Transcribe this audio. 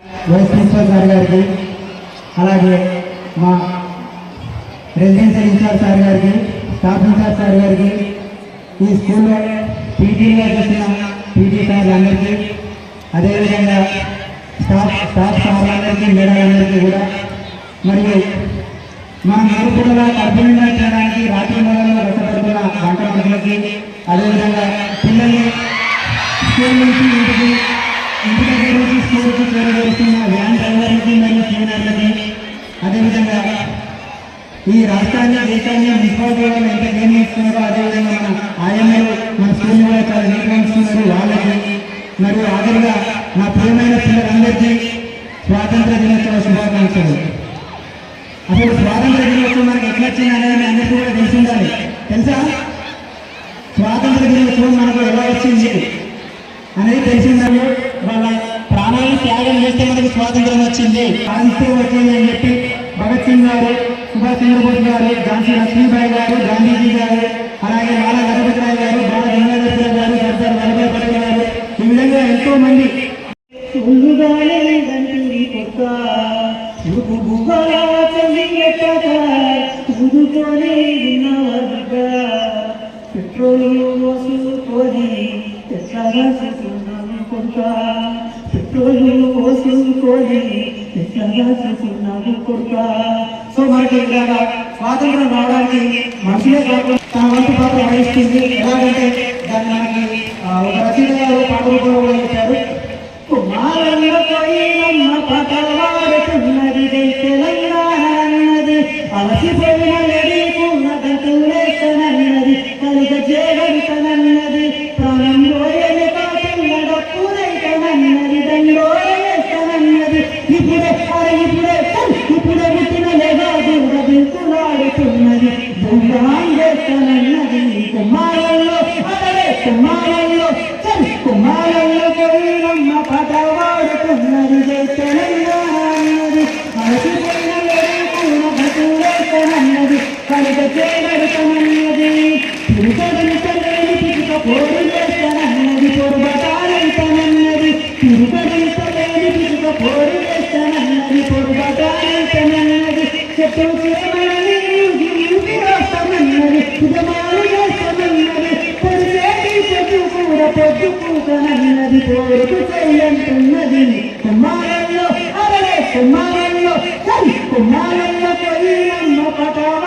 Vice principal sir గారికి, అలాగే మా రెసిడెన్షియల్ ఇన్ఛార్జ్ సార్ గారికి, స్టాఫ్ ఇన్ఛార్జ్ సార్ గారికి, ఈ స్కూల్లో పీటీగా చేసిన పీటీ సార్లందరికీ, అదేవిధంగా స్టాఫ్ సార్లందరికీ, మేడాలందరికీ కూడా, మరియు మనం నలుగురుగా కడుపునిండా చేయడానికి రాత్రి మొదలలో కష్టపడుతున్న వంట మనుషులకి, అదేవిధంగా పిల్లల్ని స్కూల్ నుంచి ఇంటి దగ్గర నుంచి స్కూల్కి చేరవేస్తున్న వ్యాన్ డ్రైవర్లకి మరియు క్లీనర్లకి, అదేవిధంగా ఈ రాష్ట్రాన్ని దేశాన్ని మున్సిపాలిటీలో ఎంత నిర్ణయిస్తున్నారో అదేవిధంగా మన ఆయమ్మలు మన స్కూల్ కూడా చాలా నిర్వహిస్తున్నారు వాళ్ళకి, మరియు ఆఖరిగా నా ప్రియమైన పిల్లలందరికీ స్వాతంత్ర దినోత్సవ శుభాకాంక్షలు. అసలు స్వాతంత్ర దినోత్సవం మనకి ఎట్లా వచ్చింది అనేది మీ అందరికీ కూడా తెలిసి ఉండాలి. తెలుసా? స్వాతంత్ర దినోత్సవం మనకు ఎలా వచ్చింది అనేది తెలిసిందని, వాళ్ళ ప్రాణాలను త్యాగం చేస్తే మనకు స్వాతంత్రం వచ్చింది, సాధిస్తే వచ్చింది అని చెప్పి భగత్ సింగ్ గారు, సుభాష్ చంద్రబోస్ గారు, ఝాన్సీ లక్ష్మీబాయి గారు, గాంధీజీ గారు, అలాగే లాలా లజపతి రాయ్ గారు, బాల గంగాధర్ తిలక్ గారు, సర్దార్ వల్లభాయ్ పటేల్ గారు, ఈ విధంగా ఎంతో మంది సో మనకి స్వాతంత్రం రావడానికి మనుషులే కాకుండా తన వంతు పాత్ర వహిస్తుంది. ఎలాగంటే దాన్ని మనకి ఒక రచయిత గారు పాట రూపంలో కూడా చెప్పారు. కుమారంలో పోయినమ్మ పటవాడుతున్నది తెలంగాణ అన్నది, అలసిపోయిన లేకున్నదంటూనేస్తనన్నది, కలిగ చేగడుతనన్నది, ప్రాణం పోయని కాపిల్లడప్పుడైతనన్నది, దండోరేస్తనన్నది, ఇప్పుడే పుట్టిన లేదా దుర్గబింకులాడుతున్నది, దుర్గాం చేస్తనన్నది. కుమారంలో కుమారంలో పోయినమ్మ పటవాడుతున్నది తెలంగాణ అన్నది, అలసిపోయిన లేకున్నదంటూనేస్తనన్నది, కలిగ చేగడుతనన్నది, తిరుగడంతలేని పిసుక పోరు చేస్తనన్నది, పొరుబటానంతనన్నది, తిరుగడంతలేని పిసుక పోరు చేస్తనన్నది, పొరుబటానంతనన్నది, చెట్టు చేమలని వస్తానన్నది, ఉదమాలు చేస్తానన్నది, పొడిచేటి చెట్టు కూడా పొద్దుకూకనన్నది, పోరుకు చెయ్యంటున్నది. కుమారంలో పోయినమ్మ పటవ